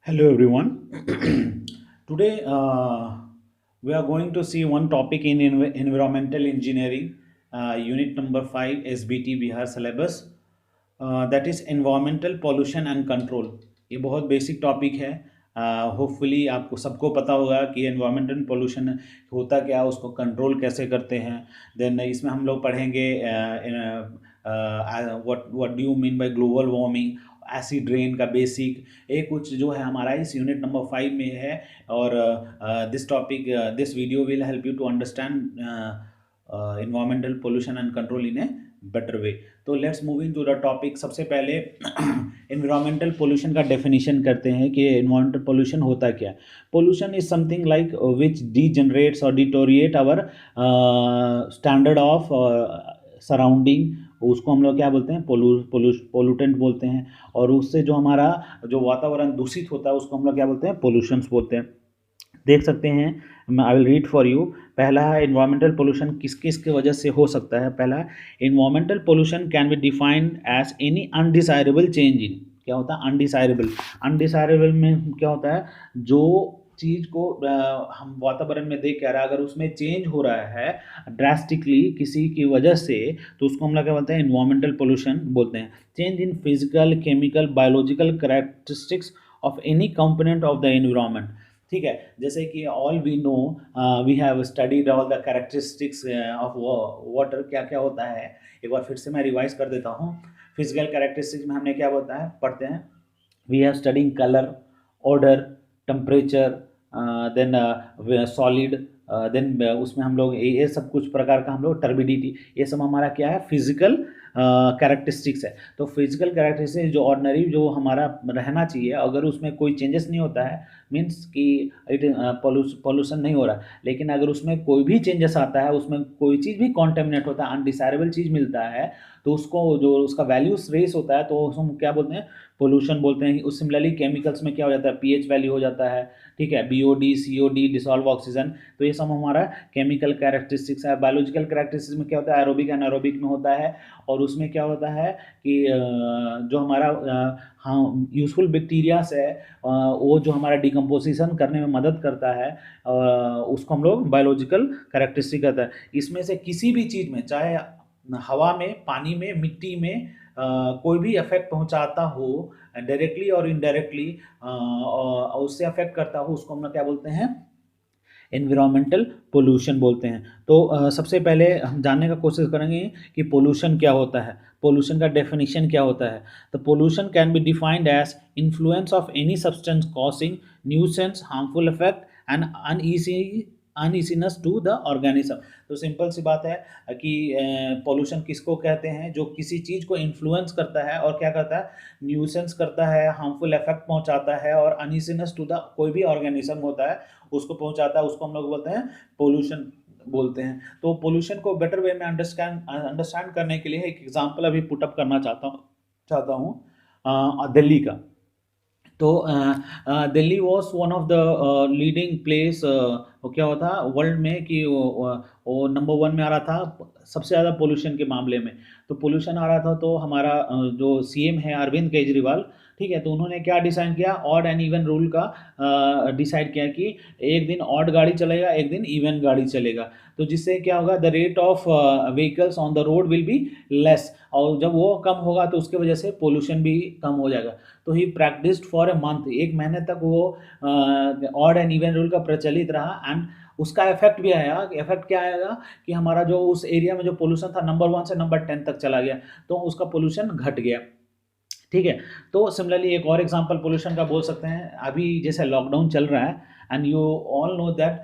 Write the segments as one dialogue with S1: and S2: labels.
S1: Hello everyone. Today we are going to see one topic in environmental engineering, unit number 5 SBT Bihar syllabus, that is environmental pollution and control. ये बहुत basic topic है. Hopefully आपको सबको पता होगा कि environmental pollution होता क्या है, उसको कंट्रोल कैसे करते हैं. देन इसमें हम लोग पढ़ेंगे what do you mean by global warming, acid rain का बेसिक, ये कुछ जो है हमारा इस यूनिट नंबर 5 में है. और this video will help you to understand environmental pollution and control in a better way. तो let's moving to the topic. सबसे पहले environmental pollution का definition करते हैं कि environmental pollution होता क्या है. Pollution is something like which degenerates or deteriorate our standard of surrounding. उसको हम लोग क्या बोलते हैं, पोल्यूटेंट बोलते हैं. और उससे जो हमारा जो वातावरण दूषित होता है उसको हम लोग क्या बोलते हैं, पोल्यूशंस बोलते हैं. देख सकते हैं, I will read for you. पहला है इन्वायरमेंटल पोल्यूशन किस किस की वजह से हो सकता है. पहला, environmental pollution can be defined as any undesirable change in. क्या होता है अनडिसायरेबल? अनडिसायरेबल में क्या होता है, जो चीज़ को हम वातावरण में देख कर अगर उसमें चेंज हो रहा है ड्रास्टिकली किसी की वजह से, तो उसको हम लोग क्या बोलते हैं, इन्वायरमेंटल पोल्यूशन बोलते हैं. Change in physical, chemical, biological characteristics of any component of the environment. ठीक है, जैसे कि all we know, we have studied all the characteristics of water. क्या क्या होता है, एक बार फिर से मैं रिवाइज कर देता हूँ. फिजिकल कैरेक्टरिस्टिक्स में हमने क्या होता है पढ़ते हैं, we have studying colour, odour, temperature, then solid, then उसमें हम लोग ये सब कुछ प्रकार का हम लोग टर्बिडिटी, ये सब हमारा क्या है, फिजिकल कैरेक्टरिस्टिक्स है. तो फिजिकल कैरेक्टरिस्टिक्स जो ऑर्डिनरी जो हमारा रहना चाहिए, अगर उसमें कोई चेंजेस नहीं होता है, मीन्स कि इट पॉल्यूशन नहीं हो रहा. लेकिन अगर उसमें कोई भी चेंजेस आता है, उसमें कोई चीज़ भी कॉन्टेमिनेट होता है, अनडिसायरेबल चीज़ मिलता है, तो उसको जो उसका वैल्यू रेस होता है, तो उसको हम क्या बोलते हैं, पोल्यूशन बोलते हैं. उस सिमिलरली केमिकल्स में क्या हो जाता है, पीएच वैल्यू हो जाता है. ठीक है, बीओडी, सीओडी, डिसॉल्व ऑक्सीजन. तो ये सब हमारा केमिकल कैरेक्टरिस्टिक्स है. बायोलॉजिकल कैरेक्टरिस्टिक्स में क्या होता है, एरोबिक एनारोबिक में होता है. और उसमें क्या होता है कि जो हमारा हाँ यूजफुल बैक्टीरियास है, वो जो हमारा डिकम्पोजिशन करने में मदद करता है, उसको हम लोग बायोलॉजिकल कैरेक्टरिस्टिक कहता है. इसमें से किसी भी चीज़ में, चाहे हवा में, पानी में, मिट्टी में, कोई भी इफेक्ट पहुंचाता हो डायरेक्टली और इनडायरेक्टली, उससे अफेक्ट करता हो, उसको हम लोग क्या बोलते हैं, एनवायरमेंटल पोल्यूशन बोलते हैं. तो सबसे पहले हम जानने का कोशिश करेंगे कि पोल्यूशन क्या होता है, पोल्यूशन का डेफिनेशन क्या होता है. तो pollution can be defined as influence of any substance causing nuisance, harmful effect and uneasiness to the organism. तो सिंपल सी बात है कि पोल्यूशन किसको कहते हैं, जो किसी चीज़ को इन्फ्लुएंस करता है और क्या करता है, न्यूसेंस करता है, हार्मफुल इफेक्ट पहुंचाता है, और अनईजीनेस टू द कोई भी ऑर्गेनिज्म होता है उसको पहुंचाता है, उसको हम लोग बोलते हैं पोल्यूशन बोलते हैं. तो पोल्यूशन को बेटर वे में अंडरस्टैंड करने के लिए एक एग्जांपल अभी पुटअप करना चाहता हूँ दिल्ली का. तो Delhi was one of the leading place. वो क्या हुआ था वर्ल्ड में कि वो नंबर 1 में आ रहा था सबसे ज़्यादा पोल्यूशन के मामले में. तो पोल्यूशन आ रहा था, तो हमारा जो सीएम है अरविंद केजरीवाल, ठीक है, तो उन्होंने क्या डिसाइड किया, ऑड एंड इवन रूल का डिसाइड किया कि एक दिन ऑड गाड़ी चलेगा, एक दिन इवन गाड़ी चलेगा. तो जिससे क्या होगा, the rate of vehicles on the road will be less, और जब वो कम होगा तो उसके वजह से पोल्यूशन भी कम हो जाएगा. तो ही प्रैक्टिस्ड फॉर ए मंथ, एक महीने तक वो ऑड एंड इवन रूल का प्रचलित रहा. एंड उसका इफेक्ट भी आया. इफेक्ट क्या आएगा कि हमारा जो उस एरिया में जो पोल्यूशन था नंबर 1 से नंबर 10 तक चला गया, तो उसका पोल्यूशन घट गया. ठीक है, तो सिमिलरली एक और एग्जांपल पोल्यूशन का बोल सकते हैं. अभी जैसे लॉकडाउन चल रहा है, and you all know that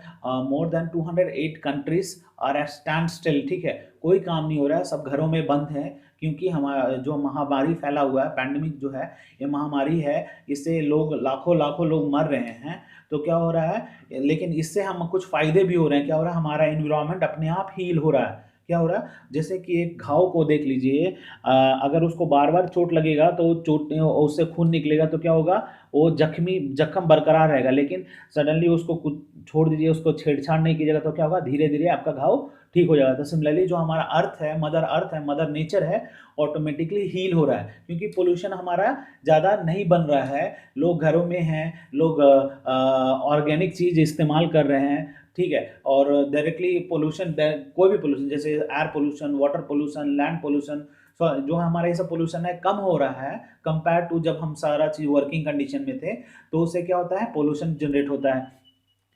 S1: more than 208 countries are at standstill. ठीक है, कोई काम नहीं हो रहा है, सब घरों में बंद है, क्योंकि हमारा जो महामारी फैला हुआ है, पैंडमिक जो है, ये महामारी है, इससे लोग लाखों लाखों लोग मर रहे हैं. तो क्या हो रहा है, लेकिन इससे हम कुछ फ़ायदे भी हो रहे हैं. क्या हो रहा है, हमारा इन्वायरमेंट अपने आप हील हो रहा है. क्या हो रहा है, जैसे कि एक घाव को देख लीजिए, अगर उसको बार बार चोट लगेगा तो चोट उससे खून निकलेगा तो क्या होगा, वो जख्म बरकरार रहेगा, लेकिन सडनली उसको कुछ छोड़ दीजिए, उसको छेड़छाड़ नहीं कीजिएगा तो क्या होगा, धीरे धीरे आपका घाव ठीक हो जाएगा। तो सिमिलरली जो हमारा अर्थ है, मदर नेचर है, ऑटोमेटिकली हील हो रहा है, क्योंकि पोल्यूशन हमारा ज़्यादा नहीं बन रहा है, लोग घरों में हैं, लोग ऑर्गेनिक चीज़ इस्तेमाल कर रहे हैं, ठीक है। और डायरेक्टली पोल्यूशन, कोई भी पोल्यूशन जैसे air pollution, water pollution, land pollution, जो हमारा ये सब पोल्यूशन है कम हो रहा है कंपेयर टू जब हम सारा चीज़ वर्किंग कंडीशन में थे, तो उससे क्या होता है, पोल्यूशन जनरेट होता है,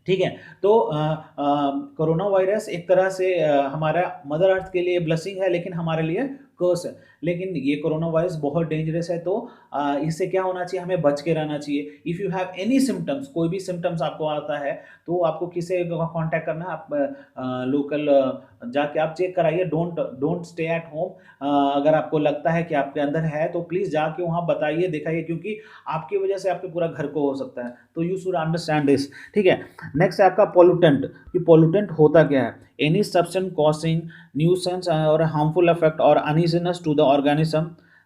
S1: ठीक है। तो कोरोना वायरस एक तरह से हमारा मदर अर्थ के लिए ब्लेसिंग है, लेकिन हमारे लिए कर्स है। लेकिन ये कोरोना वायरस बहुत डेंजरस है, तो इससे क्या होना चाहिए, हमें बच के रहना चाहिए। If you have any symptoms, कोई भी सिम्टम्स आपको आता है, तो आपको किसे कांटेक्ट करना है, आप लोकल जाके आप चेक कराइए, डोंट स्टे एट होम। अगर आपको लगता है कि आपके अंदर है तो प्लीज़ जाके वहाँ बताइए, दिखाइए, क्योंकि आपकी वजह से आपके पूरा घर को हो सकता है, तो यू शुड अंडरस्टैंड दिस, ठीक है। नेक्स्ट है आपका पोल्यूटेंट, कि पोल्यूटेंट होता क्या है, एनी सब्सटेंस कॉजिंग न्यूसेंस और हार्मफुल इफेक्ट और uneasiness to the organism,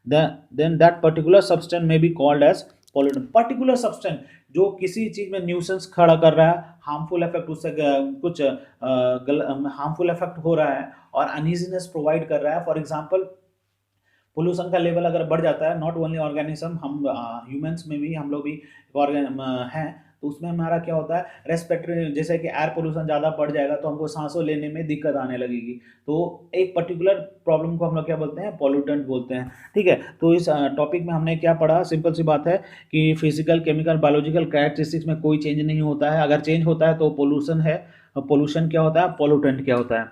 S1: then that particular substance may be called as pollutant. Particular substance जो किसी चीज़ में न्यूसेंस खड़ा कर रहा है, हार्मफुल इफेक्ट, उससे कुछ हार्मफुल इफेक्ट हो रहा है और अनईजीनेस प्रोवाइड कर रहा है। फॉर एग्जांपल, पोल्यूशन का लेवल अगर बढ़ जाता है, नॉट ओनली ऑर्गेनिज्म, हम ह्यूमंस में भी, हम लोग भी हैं, तो उसमें हमारा क्या होता है, रेस्पिरेटरी, जैसे कि एयर पोल्यूशन ज़्यादा बढ़ जाएगा तो हमको सांसों लेने में दिक्कत आने लगेगी, तो एक पर्टिकुलर प्रॉब्लम को हम लोग क्या बोलते हैं, पॉल्यूटेंट बोलते हैं, ठीक है। तो इस टॉपिक में हमने क्या पढ़ा, सिंपल सी बात है कि फिजिकल, केमिकल, बायोलॉजिकल कैरेक्टरिस्टिक्स में कोई चेंज नहीं होता है, अगर चेंज होता है तो पोल्यूशन है, पोल्यूशन क्या होता है, पॉल्यूटेंट क्या होता है,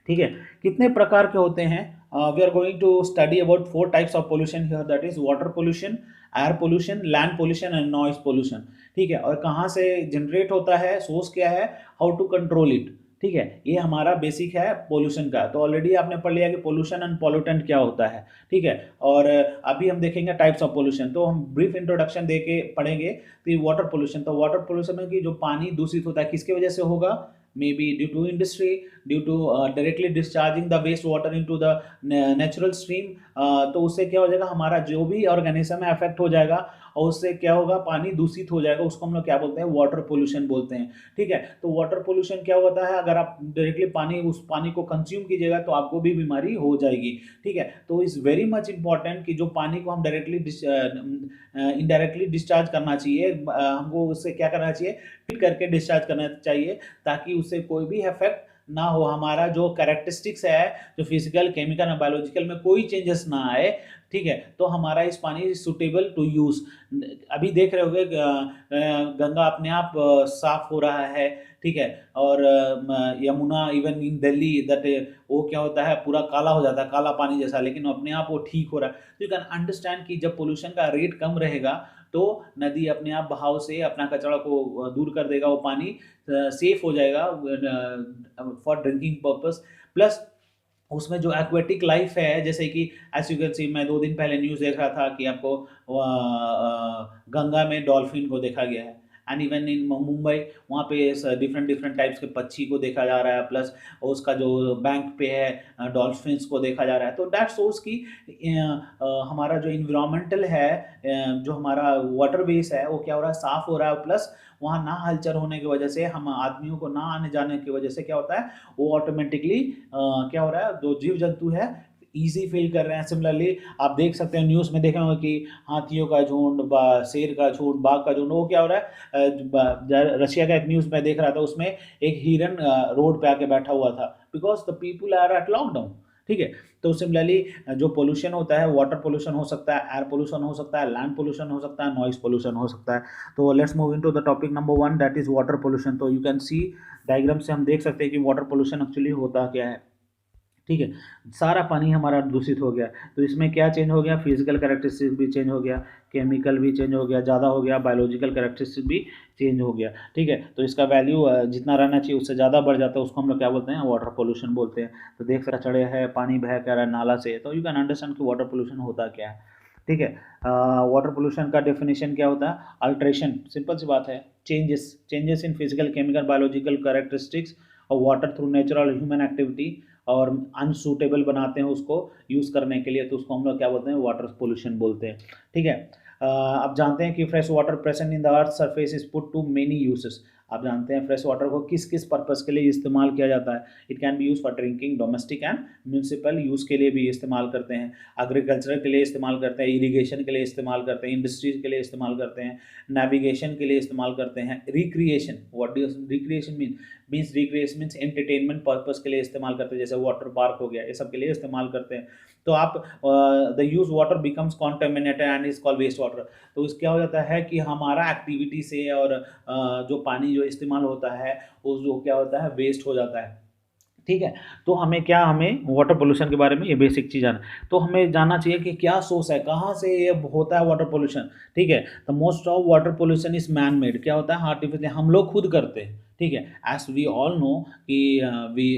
S1: ठीक है। कितने प्रकार के होते हैं, we are going to study about 4 types of pollution here, that is water pollution, air pollution, land pollution and noise pollution, ठीक है। और कहाँ से जनरेट होता है, सोर्स क्या है, हाउ टू कंट्रोल इट, ठीक है। ये हमारा बेसिक है पोल्यूशन का। तो ऑलरेडी आपने पढ़ लिया कि पोल्यूशन एंड पॉल्यूटेंट क्या होता है, ठीक है। और अभी हम देखेंगे टाइप्स ऑफ पोल्यूशन, तो हम ब्रीफ इंट्रोडक्शन दे के पढ़ेंगे। तो वाटर पोल्यूशन, तो वाटर पोल्यूशन में कि जो पानी दूषित होता है, किसकी वजह से होगा, maybe due to industry, due to directly discharging the waste water into the natural stream, तो उससे क्या हो जाएगा, हमारा जो भी ऑर्गेनिज्म है अफेक्ट हो जाएगा, और उससे क्या होगा, पानी दूषित हो जाएगा, उसको हम लोग क्या बोलते हैं, वाटर पोल्यूशन बोलते हैं, ठीक है। तो वाटर पोल्यूशन क्या होता है, अगर आप डायरेक्टली उस पानी को कंज्यूम कीजिएगा तो आपको भी बीमारी हो जाएगी, ठीक है। तो इज़ वेरी मच इंपॉर्टेंट कि जो पानी को हम डायरेक्टली इनडायरेक्टली डिस्चार्ज करना चाहिए, हमको उससे क्या करना चाहिए, फिट करके डिस्चार्ज करना चाहिए, ताकि उससे कोई भी इफेक्ट ना हो, हमारा जो कैरेक्टरिस्टिक्स है, जो फिजिकल, केमिकल और बायोलॉजिकल में कोई चेंजेस ना आए, ठीक है। तो हमारा इस पानी सुटेबल टू यूज़। अभी देख रहे होगे गंगा अपने आप साफ हो रहा है, ठीक है। और Yamuna, even in Delhi, that वो क्या होता है, पूरा काला हो जाता है, काला पानी जैसा, लेकिन अपने आप वो ठीक हो रहा है। तो यू कैन अंडरस्टैंड कि जब पोल्यूशन का रेट कम रहेगा तो नदी अपने आप बहाव से अपना कचरा को दूर कर देगा, वो पानी सेफ हो जाएगा फॉर ड्रिंकिंग पर्पस। प्लस उसमें जो एक्वेटिक लाइफ है, जैसे कि एज यू कैन सी, मैं 2 दिन पहले न्यूज़ देख रहा था कि आपको गंगा में डॉल्फिन को देखा गया है, एंड इवन इन मुंबई, वहाँ पे डिफरेंट डिफरेंट टाइप्स के पक्षी को देखा जा रहा है, प्लस उसका जो बैंक पे है डॉल्फिन्स को देखा जा रहा है। तो दैट शोज कि हमारा जो इन्वायरमेंटल है, जो हमारा वाटर बेस है, वो क्या हो रहा है, साफ हो रहा है। प्लस वहाँ ना हलचल होने की वजह से, हम आदमियों को ना आने जाने की वजह से क्या होता है, वो ऑटोमेटिकली क्या हो रहा है, जो जीव जंतु है ईजी फील कर रहे हैं। सिमिलरली आप देख सकते हैं, न्यूज़ में देखे होंगे कि हाथियों का झुंड, शेर का झुंड, बाघ का झुंड, वो क्या हो रहा है, रशिया का एक न्यूज़ में देख रहा था, उसमें एक हिरन रोड पे आके बैठा हुआ था, because the people are at lockdown, ठीक है। तो सिमिलरली जो पोल्यूशन होता है, वाटर पोल्यूशन हो सकता है, एयर पोल्यूशन हो सकता है, लैंड पोल्यूशन हो सकता है, नॉइज पोल्यूशन हो सकता है। तो let's move into the topic number 1, that is water pollution. तो यू कैन सी डायग्राम से हम देख सकते हैं कि वाटर पोल्यूशन एक्चुअली होता क्या है, ठीक है। सारा पानी हमारा दूषित हो गया, तो इसमें क्या चेंज हो गया, फिजिकल कैरेक्टरिस्टिक्स भी चेंज हो गया, केमिकल भी चेंज हो गया, ज़्यादा हो गया, बायोलॉजिकल कैरेक्टरिस्टिक्स भी चेंज हो गया, ठीक है। तो इसका वैल्यू जितना रहना चाहिए उससे ज़्यादा बढ़ जाता है, उसको हम लोग क्या बोलते हैं, वाटर पोल्यूशन बोलते हैं। तो देख सकते चढ़े है, पानी बह कर रहा है नाला से, तो यू कैन अंडरस्टैंड कि वाटर पोल्यूशन होता क्या है, ठीक है। वाटर पोल्यूशन का डेफिनेशन क्या होता है, अल्ट्रेशन, सिंपल सी बात है, changes in physical, chemical, biological characteristics of water through natural human activity और अनसूटेबल बनाते हैं उसको यूज़ करने के लिए, तो उसको हम लोग क्या बोलते हैं, वाटर पोल्यूशन बोलते हैं। ठीक है। अब जानते हैं कि fresh water present in the earth surface is put to many uses. आप जानते हैं फ्रेश वाटर को किस किस पर्पस के लिए इस्तेमाल किया जाता है। It can be use for drinking, domestic and municipal use के लिए भी इस्तेमाल करते हैं, एग्रीकल्चर के लिए इस्तेमाल करते हैं, इरीगेशन के लिए इस्तेमाल करते हैं, इंडस्ट्रीज के लिए इस्तेमाल करते हैं, नेविगेशन के लिए इस्तेमाल करते हैं, recreation, what do recreation means recreation means entertainment purpose के लिए इस्तेमाल करते हैं, जैसे वाटर पार्क हो गया, ये सब के लिए इस्तेमाल करते हैं। तो आप the use water becomes contaminated and is called waste water. तो इस क्या हो जाता है कि हमारा एक्टिविटी से और जो पानी जो इस्तेमाल होता है वो जो क्या होता है, वेस्ट हो जाता है। ठीक है। तो हमें वाटर पोल्यूशन के बारे में ये बेसिक चीज़ आना, तो हमें जानना चाहिए कि क्या सोर्स है, कहाँ से ये होता है वाटर पोल्यूशन। ठीक है। तो most of water pollution is man made, क्या होता है, आर्टिफिशियल, हम लोग खुद करते हैं। ठीक है। एज वी ऑल नो कि we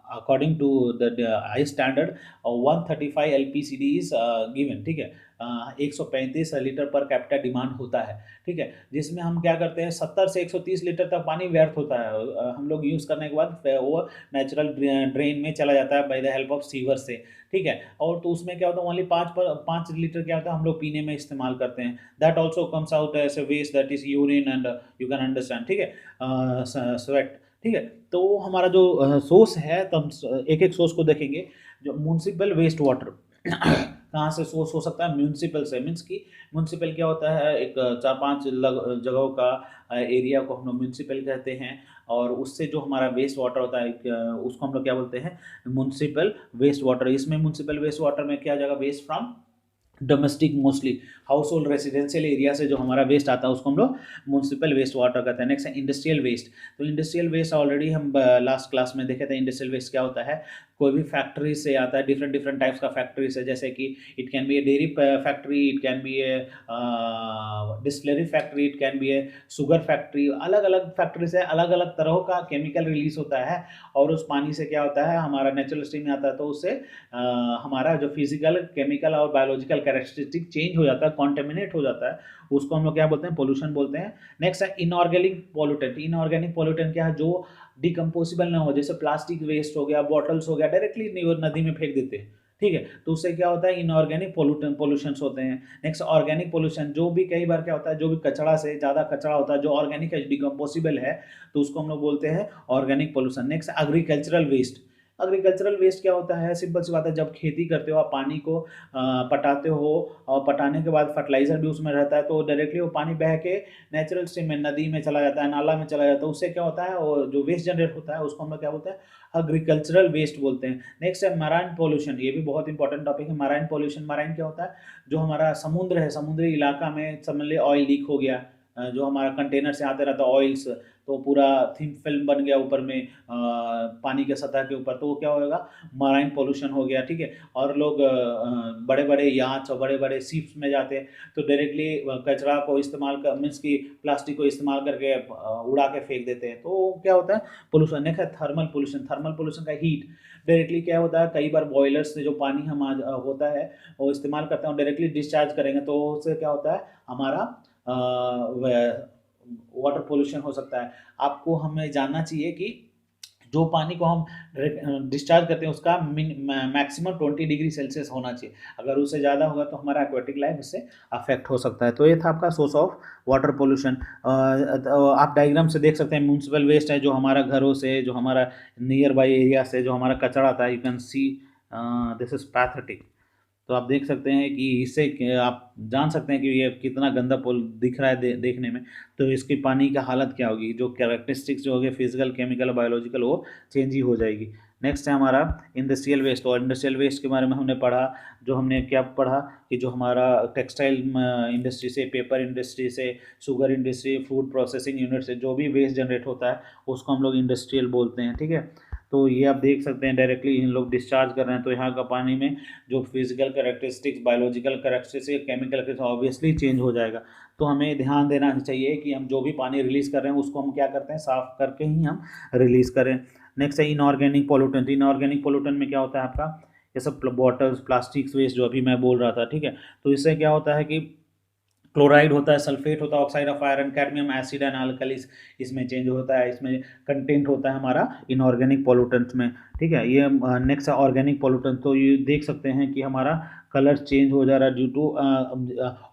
S1: according to the I standard 135 LPCD is given. ठीक है। 135 लीटर पर कैपिटा डिमांड होता है। ठीक है। जिसमें हम क्या करते हैं, 70 से 130 लीटर तक पानी व्यर्थ होता है, हम लोग यूज़ करने के बाद वो नेचुरल ड्रेन में चला जाता है by the help of sewer से। ठीक है। और तो उसमें क्या होता है, ओनली 5 लीटर क्या होता है हम लोग पीने में इस्तेमाल करते हैं। That also comes out as a waste, that is urine and you can understand. ठीक है। स्वेट। ठीक है। तो हमारा जो सोर्स है, तो हम एक एक सोर्स को देखेंगे। जो म्यूनसिपल वेस्ट वाटर कहाँ से सोर्स हो सकता है, म्यूनसिपल से, मीन्स कि म्यूनसिपल क्या होता है, एक 4-5 जगहों का एरिया को हम लोग म्यूनसिपल कहते हैं, और उससे जो हमारा वेस्ट वाटर होता है उसको हम लोग क्या बोलते हैं, म्यूनसिपल वेस्ट वाटर। इसमें म्यूनसिपल वेस्ट वाटर में क्या जाएगा, waste from domestic, mostly household residential area से जो हमारा वेस्ट आता है उसको हम लोग म्यूनसिपल वेस्ट वाटर कहते हैं। नेक्स्ट है इंडस्ट्रियल वेस्ट। तो इंडस्ट्रियल वेस्ट ऑलरेडी हम लास्ट क्लास में देखे थे। इंडस्ट्रियल वेस्ट क्या होता है, कोई भी फैक्ट्री से आता है, डिफरेंट डिफरेंट टाइप्स का फैक्ट्री से, जैसे कि it can be A dairy factory, it can be A distillery factory, it can be A sugar factory. अलग अलग फैक्ट्री से अलग अलग तरह का केमिकल रिलीज होता है, और उस पानी से क्या होता है, हमारा नेचुरल स्ट्रीम में आता है, तो उससे हमारा जो फिजिकल, केमिकल और बायोलॉजिकल कैरेक्टरिस्टिक चेंज हो जाता है, कॉन्टेमिनेट हो जाता है, उसको हम लोग क्या बोलते हैं, पोल्यूशन बोलते हैं। नेक्स्ट है इनऑर्गेनिक पोल्यूटेंट। इनऑर्गेनिक पोल्यूटेंट क्या है, जो डिकम्पोजिबल ना हो, जैसे प्लास्टिक वेस्ट हो गया, बॉटल्स हो गया, डायरेक्टली नदी में फेंक देते हैं। ठीक है। तो उससे क्या होता है, इनऑर्गेनिक पोल्यूशंस होते हैं। नेक्स्ट ऑर्गेनिक पोल्यूशन, जो भी कई बार क्या होता है, जो भी कचरा से ज़्यादा कचरा होता है जो ऑर्गेनिक है, डिकम्पोजिबल है, तो उसको हम लोग बोलते हैं organic pollution. Next agricultural waste. Agricultural waste क्या होता है, सिंपल सी बात है, जब खेती करते हो आप, पानी को पटाते हो, और पटाने के बाद फर्टिलाइजर भी उसमें रहता है, तो डायरेक्टली वो पानी बह के नेचुरल स्ट्रीम में, नदी में चला जाता है, नाला में चला जाता है। उससे क्या होता है, वो जो वेस्ट जनरेट होता है उसको हम लोग क्या बोलते हैं, एग्रीकल्चरल वेस्ट बोलते हैं। नेक्स्ट है मराइन पोल्यूशन। ये भी बहुत इंपॉर्टेंट टॉपिक है, मराइन पोल्यूशन। मराइन क्या होता है, जो हमारा समुद्र है, समुद्री इलाका में समझ ले ऑयल लीक हो गया, जो हमारा कंटेनर से आते रहता है ऑयल्स, तो पूरा थिन फिल्म बन गया ऊपर में पानी के सतह के ऊपर, तो वो क्या होगा, मराइन पोल्यूशन हो गया। ठीक है। और लोग बड़े बड़े याच और बड़े बड़े शिप्स में जाते हैं, तो डायरेक्टली कचरा को इस्तेमाल कर, मीन्स की प्लास्टिक को इस्तेमाल करके उड़ा के फेंक देते हैं, तो क्या होता है, पोल्यूशन। नेक्स्ट है थर्मल पोल्यूशन। थर्मल पोल्यूशन का हीट, डायरेक्टली क्या होता है, कई बार बॉयलर्स से जो पानी हम होता है वो इस्तेमाल करते हैं, और डायरेक्टली डिस्चार्ज करेंगे, तो उससे क्या होता है, हमारा वाटर पोल्यूशन हो सकता है। आपको हमें जानना चाहिए कि जो पानी को हम डिस्चार्ज करते हैं उसका मैक्सिमम 20 डिग्री सेल्सियस होना चाहिए। अगर उससे ज़्यादा होगा तो हमारा एक्वेटिक लाइफ इससे अफेक्ट हो सकता है। तो ये था आपका सोर्स ऑफ वाटर पोल्यूशन। आप डायग्राम से देख सकते हैं, म्यूनसिपल वेस्ट है जो हमारा घरों से, जो हमारा नियर बाई एरिया से जो हमारा कचरा आता है, you can see this is pathetic. तो आप देख सकते हैं कि इससे आप जान सकते हैं कि ये कितना गंदा पुल दिख रहा है देखने में, तो इसकी पानी का हालत क्या होगी, जो कैरेक्टरिस्टिक्स जो होगी फिजिकल, केमिकल, बायोलॉजिकल, वो चेंज ही हो जाएगी। नेक्स्ट है हमारा इंडस्ट्रियल वेस्ट। और इंडस्ट्रियल वेस्ट के बारे में हमने पढ़ा, जो हमने क्या पढ़ा कि जो हमारा टेक्सटाइल इंडस्ट्री से, पेपर इंडस्ट्री से, sugar industry, food processing unit से जो भी वेस्ट जनरेट होता है उसको हम लोग इंडस्ट्रियल बोलते हैं। ठीक है। तो ये आप देख सकते हैं डायरेक्टली इन लोग डिस्चार्ज कर रहे हैं, तो यहाँ का पानी में जो physical characteristics, biological characteristics, chemical obviously change हो जाएगा। तो हमें ध्यान देना चाहिए कि हम जो भी पानी रिलीज़ कर रहे हैं उसको हम क्या करते हैं, साफ़ करके ही हम रिलीज़ करें। नेक्स्ट है इनऑर्गेनिक पोल्यूटेंट। इनऑर्गेनिक पोल्यूटेंट में क्या होता है आपका, ये सब बॉटल्स, प्लास्टिक्स वेस्ट जो अभी मैं बोल रहा था। ठीक है। तो इससे क्या होता है कि क्लोराइड होता है, सल्फेट होता है, oxide of iron, cadmium, acid and alkalis इसमें चेंज होता है। इसमें कंटेंट होता है हमारा इनऑर्गेनिक पॉल्यूटेंट्स में, ठीक है। ये नेक्स्ट है ऑर्गेनिक पॉल्यूटेंट। तो ये देख सकते हैं कि हमारा कलर चेंज हो जा रहा है due to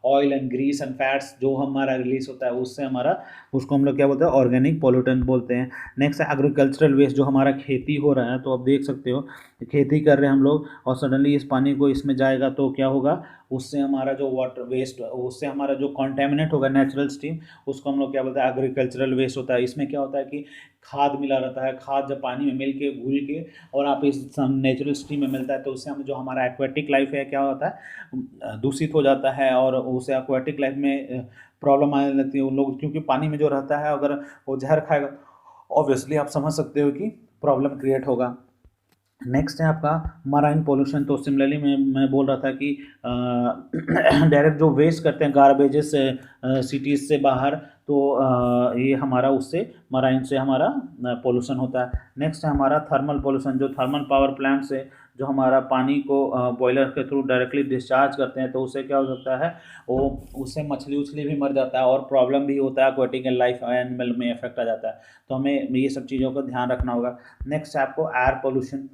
S1: oil and grease and fats जो हमारा रिलीज होता है, उससे हमारा, उसको हम लोग क्या बोलते हैं, ऑर्गेनिक पॉल्यूटेंट बोलते हैं। नेक्स्ट है एग्रीकल्चरल वेस्ट, जो हमारा खेती हो रहा है, तो आप देख सकते हो खेती कर रहे हैं हम लोग और सडनली इस पानी को इसमें जाएगा तो क्या होगा, उससे हमारा जो वाटर वेस्ट, उससे हमारा जो कॉन्टेमिनेट होगा नेचुरल स्ट्रीम, उसको हम लोग क्या बोलते हैं, एग्रीकल्चरल वेस्ट होता है। इसमें क्या होता है कि खाद मिला रहता है, खाद जब पानी में मिल के घुल के और आप इस नेचुरल स्ट्रीम में मिलता है तो उससे हम जो हमारा एक्वेटिक लाइफ है क्या होता है, दूषित हो जाता है और उसे एक्वेटिक लाइफ में प्रॉब्लम आने लगती है उन लोग, क्योंकि पानी में जो रहता है अगर वो जहर खाएगा ऑब्वियसली आप समझ सकते हो कि प्रॉब्लम क्रिएट होगा। नेक्स्ट है आपका मराइन पोल्यूशन। तो सिमिलरली मैं बोल रहा था कि डायरेक्ट जो वेस्ट करते हैं गार्बेजेस सिटीज़ से बाहर, तो ये हमारा उससे मराइन से हमारा पोल्यूशन होता है। नेक्स्ट है हमारा थर्मल पोल्यूशन, जो थर्मल पावर प्लांट से जो हमारा पानी को बॉयलर के थ्रू डायरेक्टली डिस्चार्ज करते हैं, तो उससे क्या हो सकता है, वो उससे मछली उछली भी मर जाता है और प्रॉब्लम भी होता है, एक्वेटिक लाइफ एनिमल में इफेक्ट आ जाता है। तो हमें ये सब चीज़ों का ध्यान रखना होगा। नेक्स्ट है आपको एयर पोल्यूशन,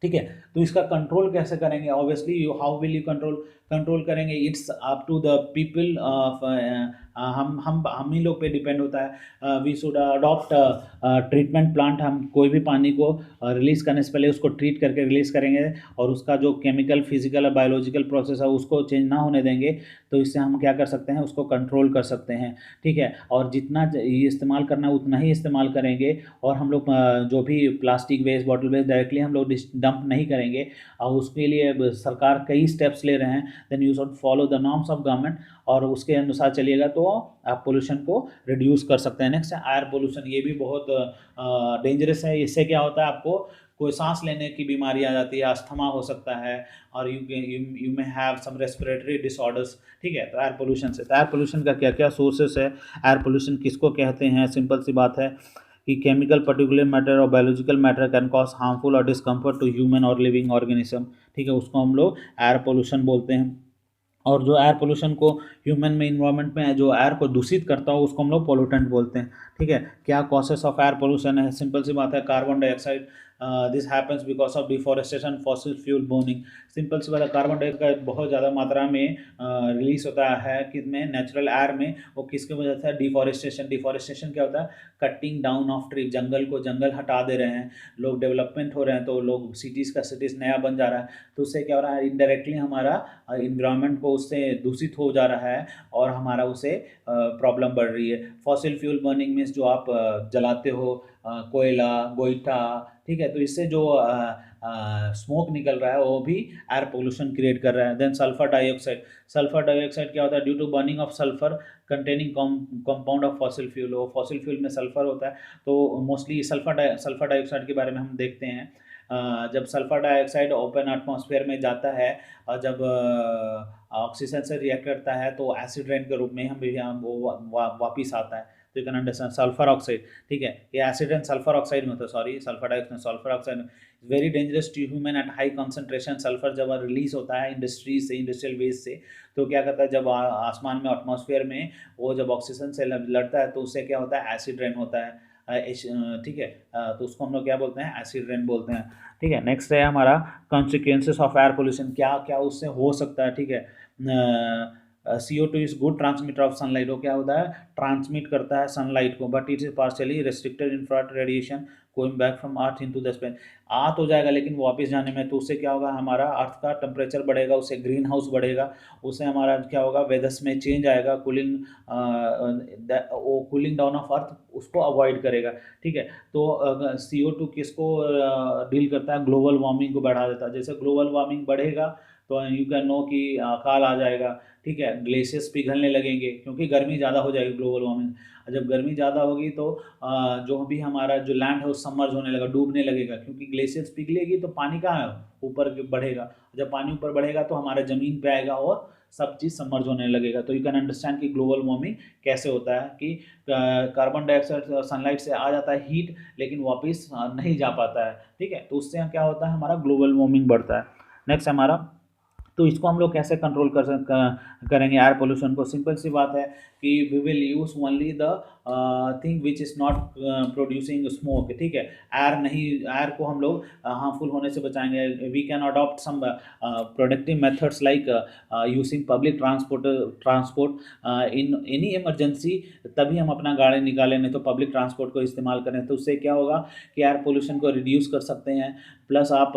S1: ठीक है। तो इसका कंट्रोल कैसे करेंगे, obviously you how will you control करेंगे, it's up to the people of, हम ही लोग पे डिपेंड होता है। We should adopt treatment plant, हम कोई भी पानी को रिलीज़ करने से पहले उसको ट्रीट करके रिलीज़ करेंगे और उसका जो केमिकल, फिजिकल और बायोलॉजिकल प्रोसेस है उसको चेंज ना होने देंगे, तो इससे हम क्या कर सकते हैं, उसको कंट्रोल कर सकते हैं, ठीक है। और जितना ये इस्तेमाल करना है उतना ही इस्तेमाल करेंगे और हम लोग जो भी plastic waste, bottle waste directly हम लोग डंप नहीं करेंगे और उसके लिए सरकार कई स्टेप्स ले रहे हैं। Then you should follow the norms of government और उसके अनुसार चलिएगा तो आप पोल्यूशन को रिड्यूस कर सकते हैं। नेक्स्ट है एयर पोल्यूशन, ये भी बहुत डेंजरस है। इससे क्या होता है, आपको कोई सांस लेने की बीमारी आ जाती है, अस्थमा हो सकता है और you may have some respiratory disorders, ठीक है। तो एयर पोल्यूशन से, तो एयर पोल्यूशन का क्या क्या सोर्सेस है, एयर पोल्यूशन किसको कहते हैं, सिंपल सी बात है कि केमिकल, पर्टिकुलर मैटर और biological matter can cause harmful और डिस्कम्फर्ट टू ह्यूमन और लिविंग ऑर्गेनिज्म, ठीक है, उसको हम लोग एयर पोल्यूशन बोलते हैं। और जो एयर पोल्यूशन को ह्यूमन में, इन्वायरमेंट में जो एयर को दूषित करता हो उसको हम लोग पोल्यूटेंट बोलते हैं, ठीक है। क्या कॉसेस ऑफ एयर पोल्यूशन है, सिंपल सी बात है, carbon dioxide, this happens because of deforestation, fossil fuel burning. Simple सी बात है, कार्बन डाइऑक्साइड बहुत ज़्यादा मात्रा में रिलीज होता है किसमें, नेचुरल एयर में। वो किसकी वजह से, डिफॉरेस्टेशन। डिफॉरेस्टेशन क्या होता है, कटिंग डाउन ऑफ ट्री, जंगल हटा दे रहे हैं, लोग डेवलपमेंट हो रहे हैं तो लोग सिटीज़ का सिटीज़ नया बन जा रहा है, तो उससे क्या हो रहा है, इनडायरेक्टली हमारा इन्वायरमेंट को उससे दूषित हो जा रहा है और हमारा उसे प्रॉब्लम बढ़ रही है। फॉसिल फ्यूल बर्निंग मीन्स जो आप जलाते हो कोयला, गोईठा, ठीक है, तो इससे जो स्मोक निकल रहा है वो भी एयर पोल्यूशन क्रिएट कर रहा है। Then sulphur dioxide, sulphur dioxide क्या होता है, due to burning of sulphur containing compound of fossil fuel, वो फॉसिल फ्यूल में सल्फर होता है। तो मोस्टली सल्फर डाइऑक्साइड के बारे में हम देखते हैं, जब सल्फर डाइऑक्साइड ओपन एटमॉस्फेयर में जाता है और जब ऑक्सीजन से रिएक्ट करता है तो एसिड रेन के रूप में हम वो वापिस आता है। तो you can understand sulphur oxide, ठीक है, ये एसिड एंड सल्फर ऑक्साइड में होता है, sorry sulphur dioxide, sulphur oxide very dangerous to human at high concentration. Sulphur जब रिलीज होता है इंडस्ट्री से, इंडस्ट्रियल वेस्ट से, तो क्या करता है, जब आसमान में, एटमॉस्फेयर में वो जब ऑक्सीजन से लड़ता है तो उससे क्या होता है, एसिड रेन होता है, ठीक है। तो उसको हम लोग क्या बोलते हैं, एसिड रेन बोलते हैं, ठीक है। नेक्स्ट है हमारा कॉन्सिक्वेंसेस ऑफ एयर पोल्यूशन, क्या क्या उससे हो सकता है, ठीक है। CO2 is good transmitter of sunlight, वो क्या होता है, ट्रांसमिट करता है सनलाइट को, but it is partially restricted infrared radiation going back from earth into the space. आ तो जाएगा लेकिन वापस जाने में, तो उससे क्या होगा, हमारा अर्थ का टेम्परेचर बढ़ेगा, उससे ग्रीन हाउस बढ़ेगा, उससे हमारा क्या होगा, वेदर्स में चेंज आएगा, कूलिंग डाउन ऑफ अर्थ उसको अवॉइड करेगा, ठीक है। तो CO2 किसको डील करता है, ग्लोबल वार्मिंग को बढ़ा देता है। जैसे ग्लोबल वार्मिंग बढ़ेगा तो यू कैन नो कि अकाल आ जाएगा, ठीक है, ग्लेशियर्स पिघलने लगेंगे क्योंकि गर्मी ज़्यादा हो जाएगी, ग्लोबल वार्मिंग। जब गर्मी ज़्यादा होगी तो जो भी हमारा जो लैंड है वो सबमर्ज होने लगा, डूबने लगेगा, क्योंकि ग्लेशियर्स पिघलेगी तो पानी कहाँ है, ऊपर बढ़ेगा। जब पानी ऊपर बढ़ेगा तो हमारा ज़मीन पे आएगा और सब चीज़ सबमर्ज होने लगेगा। तो यू कैन अंडरस्टैंड कि ग्लोबल वार्मिंग कैसे होता है कि कार्बन डाइऑक्साइड सनलाइट से आ जाता है हीट, लेकिन वापस नहीं जा पाता है, ठीक है। तो उससे क्या होता है, हमारा ग्लोबल वार्मिंग बढ़ता है। नेक्स्ट हमारा तो इसको हम लोग कैसे कंट्रोल करेंगे एयर पोल्यूशन को? सिंपल सी बात है कि we will use only the thing which is not producing smoke, ठीक है। एयर को हम लोग हार्मफुल होने से बचाएंगे। We can adopt some productive methods like using public transport in any emergency, तभी हम अपना गाड़ी निकालें, नहीं तो पब्लिक ट्रांसपोर्ट को इस्तेमाल करें। तो उससे क्या होगा कि एयर पोल्यूशन को रिड्यूस कर सकते हैं। प्लस आप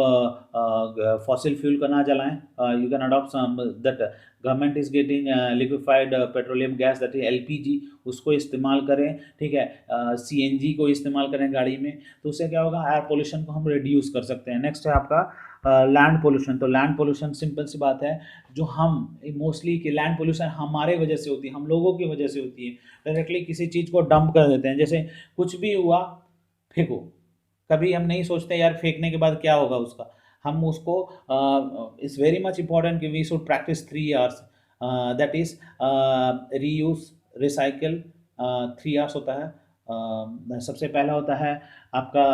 S1: फॉसिल फ्यूल का ना जलाएं। You can adopt that government is getting liquefied petroleum gas, that is LPG, उसको इस्तेमाल करें, ठीक है। सीएनजी को इस्तेमाल करें गाड़ी में, तो उससे क्या होगा, एयर पोल्यूशन को हम रिड्यूस कर सकते हैं। नेक्स्ट है आपका लैंड पोल्यूशन। तो लैंड पोल्यूशन सिंपल सी बात है, जो हम मोस्टली कि लैंड पोल्यूशन हमारे वजह से होती है, हम लोगों की वजह से होती है। डायरेक्टली किसी चीज़ को डंप कर देते हैं, जैसे कुछ भी हुआ फेंको, कभी हम नहीं सोचते यार फेंकने के बाद क्या होगा उसका। हम उसको इट्स वेरी मच इम्पॉर्टेंट कि we should practise 3 Rs, that is reuse, recycle. 3 Rs होता है। सबसे पहला होता है आपका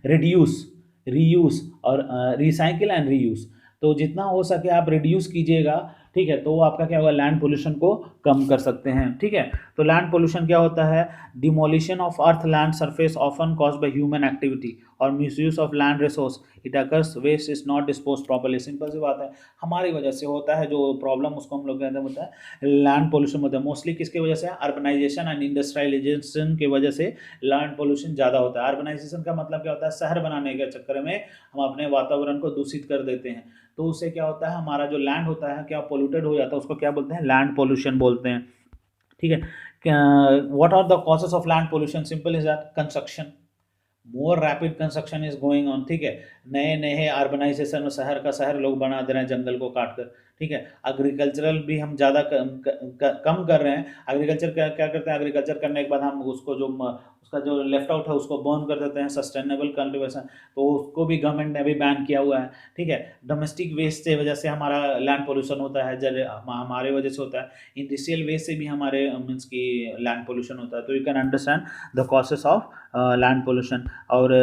S1: रिड्यूस, रीयूज और रिसाइकिल एंड रीयूज। तो जितना हो सके आप रिड्यूस कीजिएगा, ठीक है, तो आपका क्या होगा, लैंड पोल्यूशन को कम कर सकते हैं, ठीक है। तो लैंड पोल्यूशन क्या होता है, demolition of earth land surface often caused by human activity और misuse of land resource, it occurs waste is not dispose properly. Simple सी बात है, हमारी वजह से होता है जो प्रॉब्लम, उसको हम लोग कहते हैं होता है लैंड पोल्यूशन होता है। मोस्टली किसकी वजह से, अर्बनाइजेशन एंड इंडस्ट्रियलाइजेशन की वजह से लैंड पोल्यूशन ज़्यादा होता है। अर्बनाइजेशन का मतलब क्या होता है, शहर बनाने के चक्कर में हम अपने वातावरण को दूषित कर देते हैं, तो उससे क्या होता है, हमारा जो लैंड होता है क्या पोल्यूटेड हो जाता है, उसको क्या बोलते हैं, लैंड पोल्यूशन बोलते हैं, ठीक है। What are the causes of land pollution? Simple is that construction, more rapid construction is going on, ठीक है। नए नए अर्बनाइजेशन में शहर का शहर लोग बना दे रहे हैं जंगल को काट कर, ठीक है। एग्रीकल्चरल भी हम ज़्यादा कम कर रहे हैं। एग्रीकल्चर क्या क्या करते हैं, एग्रीकल्चर करने के बाद हम उसको जो उसका जो लेफ्ट आउट है उसको बर्न कर देते हैं, सस्टेनेबल कल्टिवेशन, तो उसको भी गवर्नमेंट ने भी बैन किया हुआ है, ठीक है। डोमेस्टिक वेस्ट से वजह से हमारा लैंड पोल्यूशन होता है, जब हमारे वजह से होता है। इंडस्ट्रियल वेस्ट से भी हमारे मीन्स की लैंड पोल्यूशन होता है। तो you can understand the causes of land pollution. और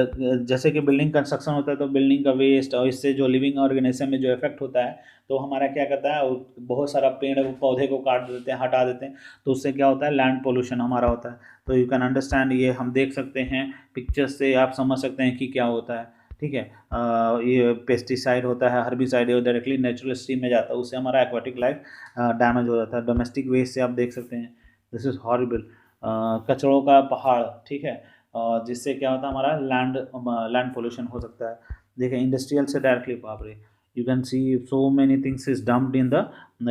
S1: जैसे कि बिल्डिंग कंस्ट्रक्शन होता है, तो बिल्डिंग का वेस्ट और इससे जो लिविंग ऑर्गेनिज्म में जो इफेक्ट होता है, तो हमारा क्या करता है, बहुत सारा पेड़ पौधे को काट देते हैं, हटा देते हैं, तो उससे क्या होता है, लैंड पोल्यूशन हमारा होता है। तो यू कैन अंडरस्टैंड, ये हम देख सकते हैं पिक्चर्स से, आप समझ सकते हैं कि क्या होता है, ठीक है। ये पेस्टिसाइड होता है, हर्बिसाइड है, डायरेक्टली नेचुरल स्ट्रीम में जाता है, उससे हमारा एक्वाटिक लाइफ डैमेज हो जाता है। डोमेस्टिक वेस्ट से आप देख सकते हैं, दिस इज़ हॉरिबल, कचड़ों का पहाड़, ठीक है, जिससे क्या होता है, हमारा लैंड पोल्यूशन हो सकता है। देखिए इंडस्ट्रियल से डायरेक्टली, बाप रे, you can see so many things is dumped in the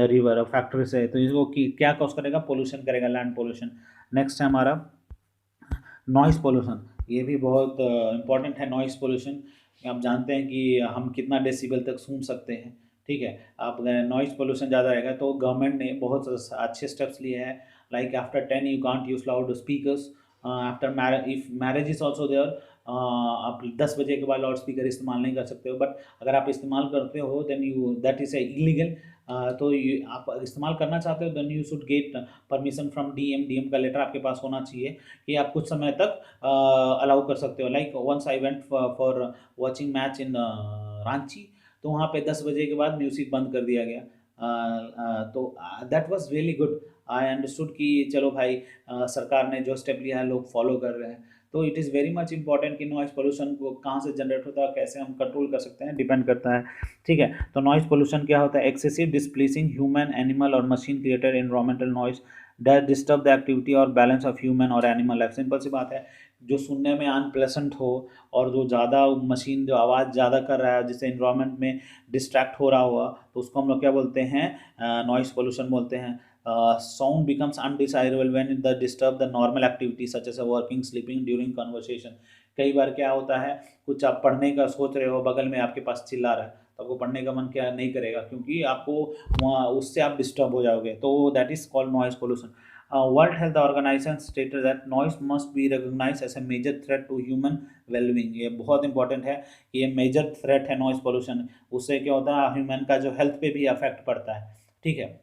S1: river, factory से, तो इसको क्या कॉज करेगा, पोल्यूशन करेगा, लैंड पोल्यूशन। नेक्स्ट है हमारा नॉइस पोल्यूशन। ये भी बहुत इंपॉर्टेंट है, नॉइस पोल्यूशन। आप जानते हैं कि हम कितना डेसिबल तक सुन सकते हैं, ठीक है। आप नॉइस पोल्यूशन ज़्यादा रहेगा तो गवर्नमेंट ने बहुत अच्छे स्टेप्स लिए हैं, like after 10 you can't use loud speakers, after marriage, if marriage is also there, आप 10 बजे के बाद लाउड स्पीकर इस्तेमाल नहीं कर सकते हो, बट अगर आप इस्तेमाल करते हो then you that is illegal. तो आप इस्तेमाल करना चाहते हो then you should get permission from DM का लेटर आपके पास होना चाहिए कि आप कुछ समय तक अलाउ कर सकते हो। Like once I went for watching match in Ranchi, तो वहाँ पे 10 बजे के बाद म्यूज़िक बंद कर दिया गया। तो that was really good, I understood कि चलो भाई सरकार ने जो स्टेप लिया है लोग फॉलो कर रहे हैं। तो it is very much important कि नॉइज़ पोल्यूशन को कहाँ से जनरेट होता है, कैसे हम कंट्रोल कर सकते हैं, डिपेंड करता है, ठीक है। तो नॉइज़ पोल्यूशन क्या होता है, एक्सेसिव डिस्प्लेसिंग ह्यूमन, एनिमल और machine created environmental noise that disturb the activity और बैलेंस ऑफ ह्यूमन और एनिमल लाइफ। सिंपल सी बात है, जो सुनने में अनप्लेसेंट हो और जो ज़्यादा मशीन जो आवाज़ ज़्यादा कर रहा है जिससे इन्वायरमेंट में डिस्ट्रैक्ट हो रहा हुआ, तो उसको हम लोग क्या बोलते हैं, नॉइज़ पोल्यूशन बोलते हैं। Sound becomes undesirable when the disturb the normal activities such as working, sleeping, during conversation। कई बार क्या होता है, कुछ आप पढ़ने का सोच रहे हो, बगल में आपके पास चिल्ला रहा है, तो आपको पढ़ने का मन क्या नहीं करेगा, क्योंकि आपको वहाँ उससे आप डिस्टर्ब हो जाओगे, तो that is called noise pollution. World health organisation stated that noise must be recognised as a major threat to human wellbeing. ये बहुत इंपॉर्टेंट है कि ये मेजर थ्रेट है नॉइज पोल्यूशन, उससे क्या होता है, ह्यूमन का जो हेल्थ पे भी अफेक्ट पड़ता है, ठीक है।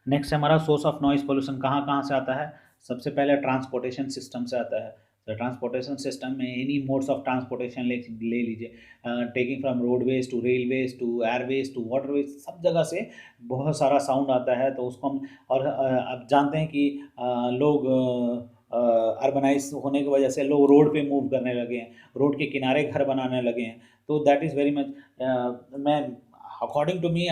S1: नेक्स्ट हमारा सोर्स ऑफ नॉइज पोल्यूशन कहाँ कहाँ से आता है, सबसे पहले ट्रांसपोर्टेशन सिस्टम से आता है। तो ट्रांसपोर्टेशन सिस्टम में एनी मोड्स ऑफ ट्रांसपोर्टेशन ले लीजिए, taking from roadways to railways to airways to waterways, सब जगह से बहुत सारा साउंड आता है। तो उसको हम और अब जानते हैं कि लोग अर्बनाइज होने की वजह से लोग रोड पे मूव करने लगे हैं, रोड के किनारे घर बनाने लगे हैं। तो दैट इज़ वेरी मच, मैं अकॉर्डिंग टू मी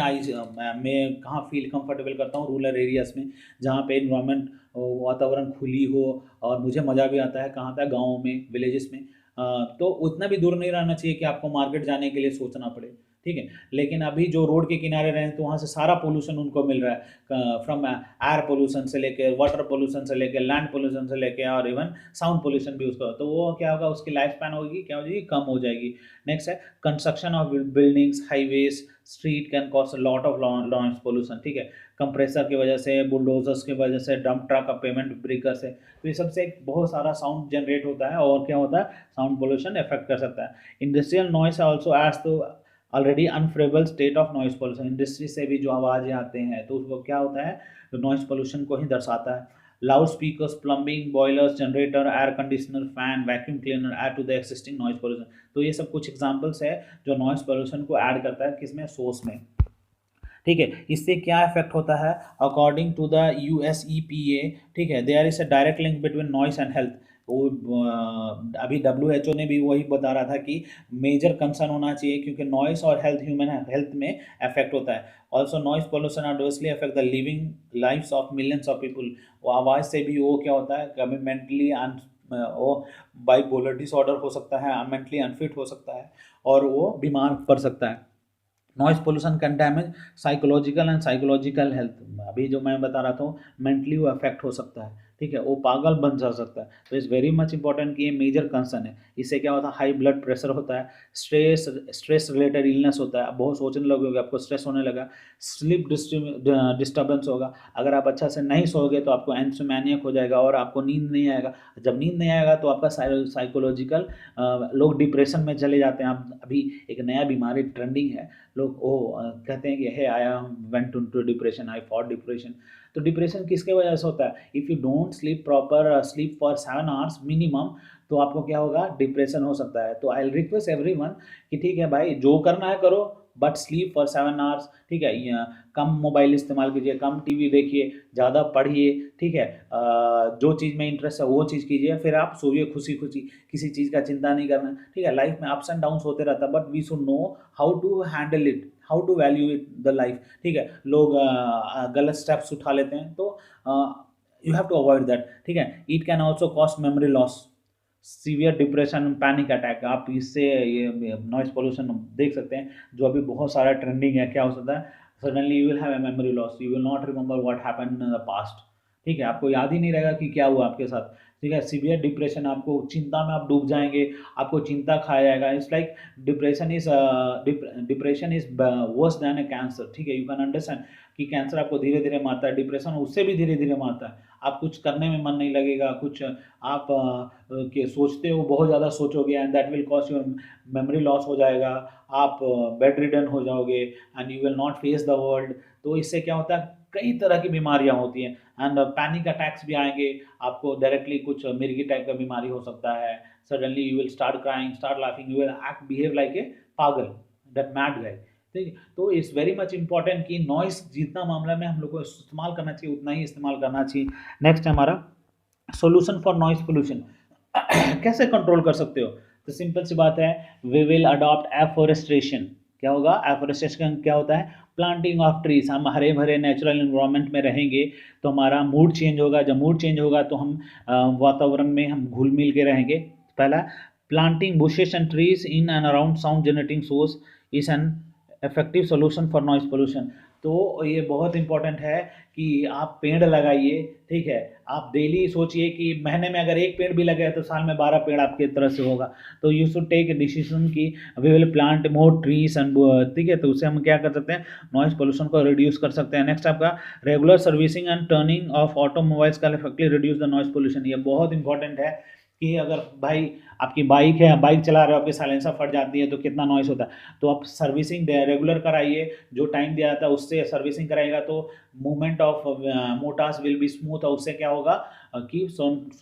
S1: मैं कहाँ फील कंफर्टेबल करता हूँ, रूरल एरियाज़ में, जहाँ पे इन्वायरमेंट वातावरण खुली हो, और मुझे मज़ा भी आता है कहाँ तक गाँव में, विलेजेस में। तो उतना भी दूर नहीं रहना चाहिए कि आपको मार्केट जाने के लिए सोचना पड़े, ठीक है। लेकिन अभी जो रोड के किनारे रहे तो वहाँ से सारा पोल्यूशन उनको मिल रहा है, फ्रॉम एयर पोल्यूशन से लेके वाटर पोल्यूशन से लेके लैंड पोल्यूशन से लेके और इवन साउंड पोल्यूशन भी उसका। तो वो क्या होगा, उसकी लाइफ स्पैन होगी, क्या हो जाएगी, कम हो जाएगी। नेक्स्ट है construction of buildings, highways, street can cause lot of noise pollution, ठीक है। कंप्रेसर की वजह से, बुलडोजर्स की वजह से, डंप ट्रक का पेमेंट ब्रेकर से, तो ये सबसे एक बहुत सारा साउंड जनरेट होता है, और क्या होता है, साउंड पोल्यूशन इफेक्ट कर सकता है। Industrial noise also adds to already unfavourable state of noise pollution. Industry से भी जो आवाज़ें आते हैं तो उसको क्या होता है, तो नॉइस पोल्यूशन को ही दर्शाता है। Loud speakers, plumbing, boilers, generator, air conditioner, fan, vacuum cleaner add to the existing noise pollution. तो ये सब कुछ एग्जांपल्स है जो नॉइस पोल्यूशन को ऐड करता है किसमें, सोर्स में, ठीक है। इससे क्या इफेक्ट होता है, अकॉर्डिंग टू द USEPA, ठीक है, there is a direct link between noise and health. वो अभी WHO ने भी वही बता रहा था कि मेजर कंसर्न होना चाहिए, क्योंकि नॉइस और हेल्थ, ह्यूमन हेल्थ में अफेक्ट होता है। Also noise pollution adversely affect the living lifes of millions of people. वो आवाज़ से भी वो क्या होता है, कभी मेंटली वो बाइपोलर डिसऑर्डर हो सकता है, मेंटली अनफिट हो सकता है, और वो बीमार पड़ सकता है। Noise pollution can damage psychological and psychological health. अभी जो मैं बता रहा था, मेंटली वो अफेक्ट हो सकता है, ठीक है, वो पागल बन जा सकता है। तो इट्स वेरी मच इंपॉर्टेंट कि ये मेजर कंसर्न है। इससे क्या होता है, हाई ब्लड प्रेशर होता है, स्ट्रेस रिलेटेड इलनेस होता है। आप बहुत सोचने लगोगे, आपको स्ट्रेस होने लगा, स्लीप डिस्टर्बेंस होगा। अगर आप अच्छा से नहीं सोओगे तो आपको इंसोमैनियक हो जाएगा और आपको नींद नहीं आएगा। जब नींद नहीं आएगा तो आपका साइकोलॉजिकल, लोग डिप्रेशन में चले जाते हैं। आप अभी एक नया बीमारी ट्रेंडिंग है, लोग कहते हैं कि hey I went to depression, I fought depression. तो डिप्रेशन किसके वजह से होता है, if you don't sleep proper, sleep for 7 hours minimum, तो आपको क्या होगा, डिप्रेशन हो सकता है। तो आई रिक्वेस्ट एवरीवन कि ठीक है भाई, जो करना है करो, बट स्लीप फॉर 7 आवर्स, ठीक है। कम मोबाइल इस्तेमाल कीजिए, कम टीवी देखिए, ज़्यादा पढ़िए, ठीक है। जो चीज़ में इंटरेस्ट है वो चीज़ कीजिए, फिर आप सोइए खुशी खुशी, किसी चीज़ का चिंता नहीं करना, ठीक है। लाइफ में अप्स एंड डाउन्स होते रहता है, but we should know how to handle it, how to value it the life, ठीक है। लोग गलत स्टेप्स उठा लेते हैं, तो you have to avoid that, ठीक है। It can also cost memory loss, severe depression, panic attack. आप इससे ये नॉइस पोल्यूशन देख सकते हैं, जो अभी बहुत सारा ट्रेंडिंग है। क्या हो सकता है, suddenly you will have a memory loss, you will not remember what happened in the past, ठीक है। आपको याद ही नहीं रहेगा कि क्या हुआ आपके साथ, ठीक है। सीवियर डिप्रेशन, आपको चिंता में आप डूब जाएंगे, आपको चिंता खा जाएगा। It's like depression is verse then A cancer, ठीक है। यू कैन अंडरस्टैंड कि कैंसर आपको धीरे धीरे मारता है, डिप्रेशन उससे भी धीरे धीरे मारता है। आप कुछ करने में मन नहीं लगेगा, कुछ आप के सोचते हो, बहुत ज़्यादा सोचोगे, and that will cause your memory loss हो जाएगा। आप बेड रिडन हो जाओगे and you will not face the world. तो इससे क्या होता है, कई तरह की बीमारियां होती हैं, एंड पैनिक अटैक्स भी आएंगे। आपको डायरेक्टली कुछ मिर्गी टाइप का बीमारी हो सकता है। Suddenly you will start crying, start laughing, you will act behave like a पागल, दैट मैड गाय, ठीक है। तो इट्स वेरी मच इंपॉर्टेंट कि नॉइस जितना मामला में हम लोग को इस्तेमाल करना चाहिए उतना ही इस्तेमाल करना चाहिए। नेक्स्ट है हमारा सोल्यूशन फॉर नॉइस पोल्यूशन। कैसे कंट्रोल कर सकते हो, तो सिंपल सी बात है, वी विल अडॉप्ट एफोरेस्ट्रेशन। क्या होगा, एफोरेस्ट्रेशन क्या होता है, प्लांटिंग ऑफ ट्रीज। हम हरे भरे नेचुरल इन्वायरमेंट में रहेंगे तो हमारा मूड चेंज होगा, जब मूड चेंज होगा तो हम वातावरण में हम घुल मिल के रहेंगे। पहला, planting bushes and trees in and around sound generating source is an effective solution for noise pollution. तो ये बहुत इंपॉर्टेंट है कि आप पेड़ लगाइए, ठीक है। आप डेली सोचिए कि महीने में अगर एक पेड़ भी लगे तो साल में 12 पेड़ आपके तरफ से होगा। तो you should take a decision कि we will plant more trees and, ठीक है। तो उससे हम क्या कर सकते हैं, नॉइस पोल्यूशन को रिड्यूस कर सकते हैं। नेक्स्ट आपका regular servicing and turning of automobiles का इफेक्टली रिड्यूस द नॉइस पोल्यूशन। ये बहुत इंपॉर्टेंट है कि अगर भाई आपकी बाइक है, बाइक चला रहे हो, आपकी साइलेंसर फट जाती है तो कितना नॉइस होता है। तो आप सर्विसिंग रेगुलर कराइए, जो टाइम दिया जाता है उससे सर्विसिंग कराएगा तो movement of motors will be smooth, और उससे क्या होगा कि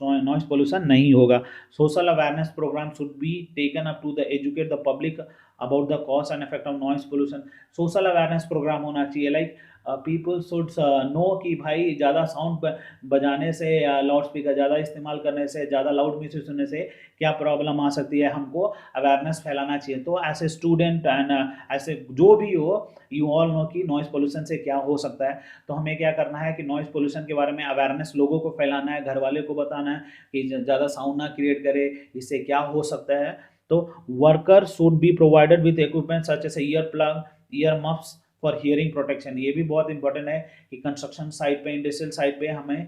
S1: नॉइस पोल्यूशन नहीं होगा। Social awareness programme should be taken up to the educate the public about the cause and effect of noise pollution. Social awareness programme होना चाहिए, like people should know कि भाई ज़्यादा साउंड बजाने से या लाउड स्पीकर ज़्यादा इस्तेमाल करने से, ज़्यादा लाउड म्यूजिक सुनने से क्या प्रॉब्लम आ सकती है, हमको अवेयरनेस फैलाना चाहिए। तो ऐसे स्टूडेंट एंड ऐसे जो भी हो, यू ऑल नो कि नॉइस पोल्यूशन से क्या हो सकता है। तो हमें क्या करना है कि नॉइस पोल्यूशन के बारे में अवेयरनेस लोगों को फैलाना है, घर वाले को बताना है कि ज़्यादा साउंड ना क्रिएट करे, इससे क्या हो सकता है। तो worker should be provided with equipment such as ear plug, year muffs for hearing protection. ये भी बहुत इंपॉर्टेंट है कि कंस्ट्रक्शन साइट पे, इंडस्ट्रियल साइट पे हमें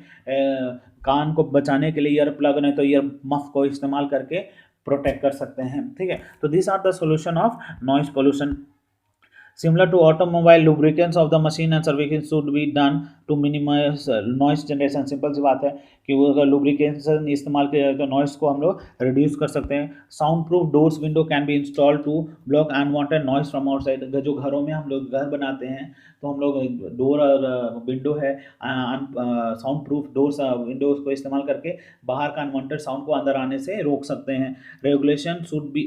S1: कान को बचाने के लिए ईयर प्लग नहीं तो ईयर मफ को इस्तेमाल करके प्रोटेक्ट कर सकते हैं, ठीक है। तो this are the solution of noise pollution. Similar to automobile, lubricants of the machine and servicing should be done to minimize noise generation। Simple सी बात है कि वो अगर lubrication इस्तेमाल किया जाए तो नॉइस को हम लोग रिड्यूस कर सकते हैं। Sound proof doors window can be install to block unwanted noise from outside. जो घरों में हम लोग घर बनाते हैं तो हम लोग डोर और विंडो है, साउंड प्रूफ डोर्स विंडोज को इस्तेमाल करके बाहर का अनवांटेड साउंड को अंदर आने से रोक सकते हैं। Regulation should be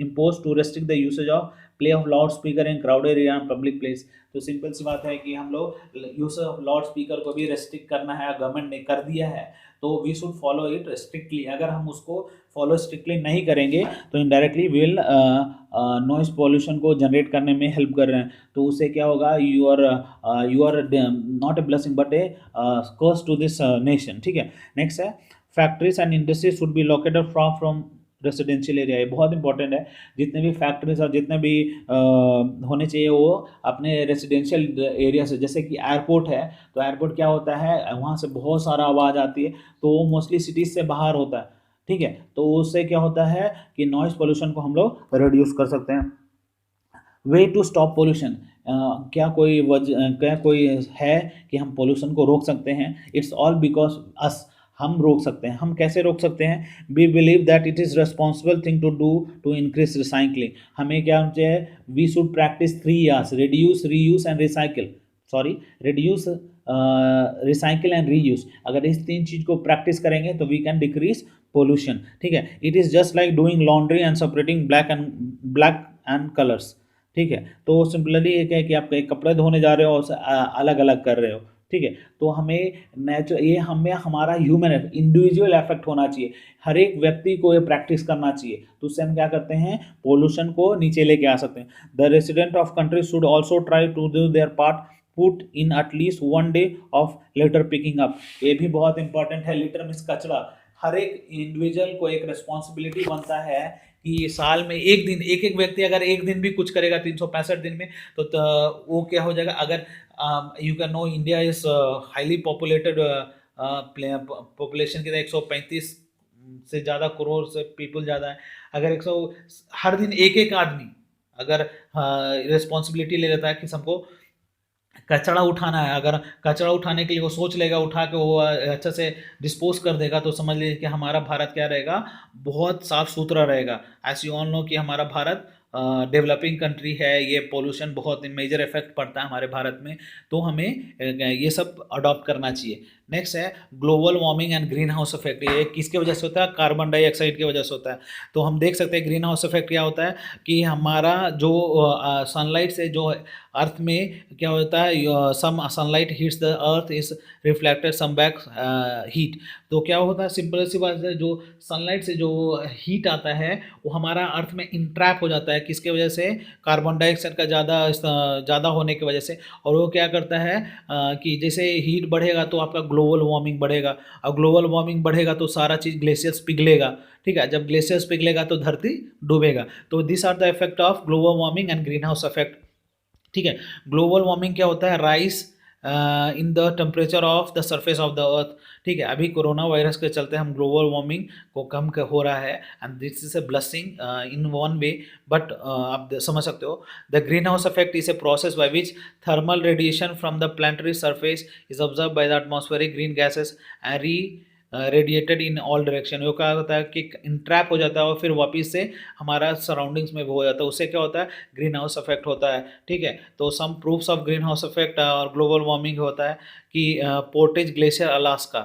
S1: impose to restrict the usage of play of loud speaker in crowded area and public place. तो सिंपल सी बात है कि हम लोग यूज ऑफ लाउड स्पीकर को भी रेस्ट्रिक्ट करना है, गवर्नमेंट ने कर दिया है तो we should follow it strictly. अगर हम उसको फॉलो स्ट्रिक्टली नहीं करेंगे तो इनडायरेक्टली विल नॉइस पॉल्यूशन को जनरेट करने में हेल्प कर रहे हैं। तो उससे क्या होगा, you are not a blessing but a curse to this nation, ठीक है। नेक्स्ट है factories and industries should be located from from residential area. ये बहुत इंपॉर्टेंट है, जितने भी फैक्ट्रीज और जितने भी होने चाहिए वो अपने रेसिडेंशियल एरिया से। जैसे कि एयरपोर्ट है तो एयरपोर्ट क्या होता है, वहाँ से बहुत सारा आवाज़ आती है तो वो मोस्टली सिटीज़ से बाहर होता है, ठीक है। तो उससे क्या होता है कि नॉइस पोल्यूशन को हम लोग रिड्यूस कर सकते हैं। वे टू स्टॉप पोल्यूशन, क्या कोई है कि हम पोल्यूशन को रोक सकते हैं? इट्स ऑल बिकॉज अस, हम रोक सकते हैं। हम कैसे रोक सकते हैं? We believe that it is responsible thing to do to increase recycling. हमें क्या होना चाहिए? We should practise 3 R's, reduce, reuse and recycle. Sorry, reduce, recycle and reuse. अगर इस 3 चीज़ को प्रैक्टिस करेंगे तो वी कैन डिक्रीज पोल्यूशन, ठीक है। It is just like doing laundry and separating black and colours, ठीक है। तो सिंपली एक है कि आप एक कपड़े धोने जा रहे हो और अलग अलग कर रहे हो, ठीक है। तो हमें ये हमें हमारा ह्यूमन इंडिविजुअल इफेक्ट होना चाहिए, हर एक व्यक्ति को ये प्रैक्टिस करना चाहिए। तो उससे हम क्या करते हैं, पोल्यूशन को नीचे लेके आ सकते हैं। The resident of country should also try to do their part, put in at least 1 day of litter picking up. ये भी बहुत इंपॉर्टेंट है। लिटर मीन्स कचरा। हर एक इंडिविजुअल को एक रिस्पॉन्सिबिलिटी बनता है कि साल में एक दिन, एक व्यक्ति अगर एक दिन भी कुछ करेगा 365 दिन में तो वो क्या हो जाएगा। अगर you can know India is highly populated, population कितना 135 से ज़्यादा करोड़ से पीपल ज़्यादा है। अगर 100 हर दिन एक आदमी अगर रिस्पॉन्सिबिलिटी ले लेता है कि सबको कचरा उठाना है, अगर कचरा उठाने के लिए वो सोच लेगा, उठा के वो अच्छे से डिस्पोज कर देगा तो समझ लीजिए कि हमारा भारत क्या रहेगा, बहुत साफ सुथरा रहेगा। ऐसे ऑल नो कि हमारा भारत डेवलपिंग कंट्री है, ये पोल्यूशन बहुत मेजर इफेक्ट पड़ता है हमारे भारत में, तो हमें ये सब अडॉप्ट करना चाहिए। नेक्स्ट है global warming and green house effect. ये किसके वजह से होता है? कार्बन डाइऑक्साइड की वजह से होता है। तो हम देख सकते हैं ग्रीन हाउस इफेक्ट क्या होता है कि हमारा जो सनलाइट से जो अर्थ में क्या होता है, some sunlight hits the earth is reflected some back heat. तो क्या होता है, सिंपल सी बात है, जो सनलाइट से जो हीट आता है वो हमारा अर्थ में इंट्रैप हो जाता है। किसके वजह से? कार्बन डाइऑक्साइड का ज़्यादा होने की वजह से। और वो क्या करता है कि जैसे हीट बढ़ेगा तो आपका ग्लोबल वार्मिंग बढ़ेगा, और ग्लोबल वार्मिंग बढ़ेगा तो सारा चीज़ ग्लेशियर्स पिघलेगा, ठीक है। जब ग्लेशियर्स पिघलेगा तो धरती डूबेगा। तो this are the effect of global warming and green house effect, ठीक है। ग्लोबल वार्मिंग क्या होता है? Rise in the temperature of the surface of the earth, ठीक है। अभी कोरोना वायरस के चलते हम ग्लोबल वार्मिंग को कम हो रहा है, and this is a blessing in one way, but आप समझ सकते हो। The green house effect is a process by which thermal radiation from the planetary surface is observe by the atmospheric green gases and radiated in all direction. वो क्या होता है कि entrap हो जाता है और फिर वापस से हमारा सराउंडिंग्स में वो हो जाता है। उससे क्या होता है, ग्रीन हाउस इफेक्ट होता है। ठीक है, तो some proofs of green house effect और ग्लोबल वार्मिंग होता है कि Portage glacier Alaska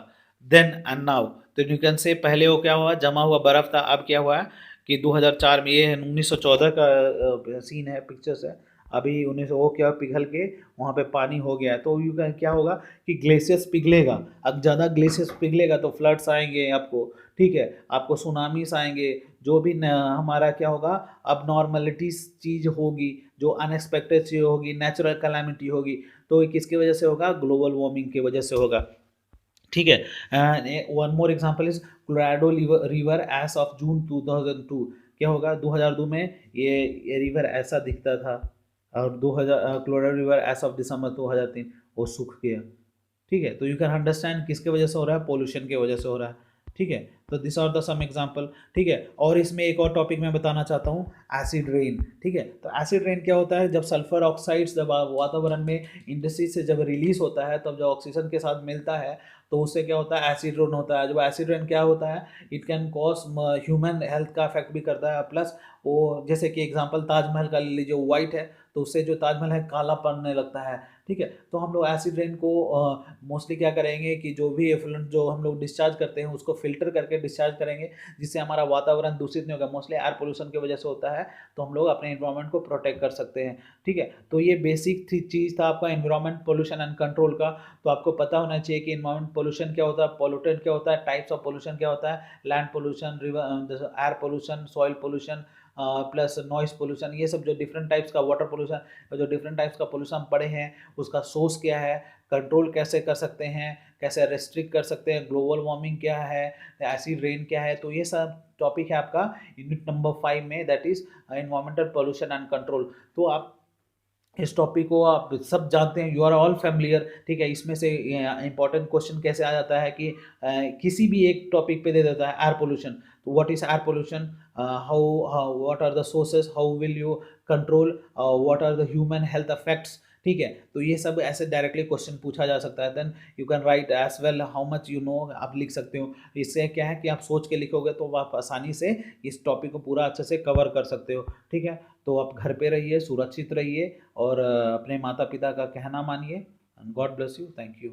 S1: then and now. तो यू कैन से पहले वो क्या हुआ, जमा हुआ बर्फ था, अब क्या हुआ है कि 2004 में, ये 1914 का सीन है, पिक्चर्स है। अभी 19 वो क्या पिघल के वहाँ पे पानी हो गया है। तो यू कैन क्या होगा कि ग्लेशियर्स पिघलेगा। अब ज़्यादा ग्लेशियर्स पिघलेगा तो फ्लड्स आएंगे आपको। ठीक है, आपको सुनामीस आएंगे। जो भी हमारा क्या होगा, अब नॉर्मलिटी चीज़ होगी, जो अनएक्सपेक्टेड चीज़ होगी, नेचुरल कैलामिटी होगी, तो ये किसकी वजह से होगा, ग्लोबल वार्मिंग की वजह से होगा। ठीक है, one more example is Colorado river as of June 2002। क्या होगा, 2002 में ये रिवर ऐसा दिखता था, और 2000 Colorado river as of December 2003 वो सूख गया। ठीक है, तो यू कैन अंडरस्टैंड किसके वजह से हो रहा है, पोल्यूशन की वजह से हो रहा है। ठीक है, तो this are the some example. ठीक है, और इसमें एक और टॉपिक मैं बताना चाहता हूँ, एसिड रेन। ठीक है, तो एसिड रेन क्या होता है, जब सल्फर ऑक्साइड्स जब वातावरण में इंडस्ट्री से जब रिलीज होता है, तब जब ऑक्सीजन के साथ मिलता है तो उससे क्या होता है, एसिड रेन होता है। जब एसिड रेन क्या होता है, it can cause human health का अफेक्ट भी करता है। प्लस वो जैसे कि एग्जांपल ताजमहल का ले लीजिए, वाइट है तो उससे जो ताजमहल है काला पड़ने लगता है। ठीक है, तो हम लोग एसिड रेन को मोस्टली क्या करेंगे कि जो भी एफ्लुएंट जो हम लोग डिस्चार्ज करते हैं उसको फिल्टर करके डिस्चार्ज करेंगे, जिससे हमारा वातावरण दूषित नहीं होगा। मोस्टली एयर पोल्यूशन की वजह से होता है, तो हम लोग अपने इन्वायरमेंट को प्रोटेक्ट कर सकते हैं। ठीक है, तो ये बेसिक चीज़ था आपका इन्वायरमेंट पोल्यूशन एंड कंट्रोल का। तो आपको पता होना चाहिए कि इन्वायरमेंट पोल्यूशन क्या होता है, पोल्यूटेंट क्या होता है, टाइप्स ऑफ पोल्यूशन क्या होता है, land pollution, river air pollution, soil pollution, plus noise pollution, ये सब जो डिफरेंट टाइप्स का, वाटर पोल्यूशन, जो डिफरेंट टाइप्स का पोल्यूशन पड़े हैं, उसका सोर्स क्या है, कंट्रोल कैसे कर सकते हैं, कैसे रेस्ट्रिक्ट कर सकते हैं, ग्लोबल वार्मिंग क्या है, एसिड रेन क्या है। तो ये सब टॉपिक है आपका यूनिट नंबर 5 में, that is environmental pollution and control. तो आप इस टॉपिक को आप सब जानते हैं, यू आर ऑल फैमिलियर। ठीक है, इसमें से इंपॉर्टेंट क्वेश्चन कैसे आ जाता है कि किसी भी एक टॉपिक पे दे देता है, एयर पोल्यूशन। तो what is air pollution, how what are the sources, how will you control, what are the human health effects. ठीक है, तो ये सब ऐसे डायरेक्टली क्वेश्चन पूछा जा सकता है। Then you can write as well how much you know, आप लिख सकते हो। इससे क्या है कि आप सोच के लिखोगे तो आप आसानी से इस टॉपिक को पूरा अच्छे से कवर कर सकते हो। ठीक है, तो आप घर पे रहिए, सुरक्षित रहिए, और अपने माता पिता का कहना मानिए। God bless you, thank you.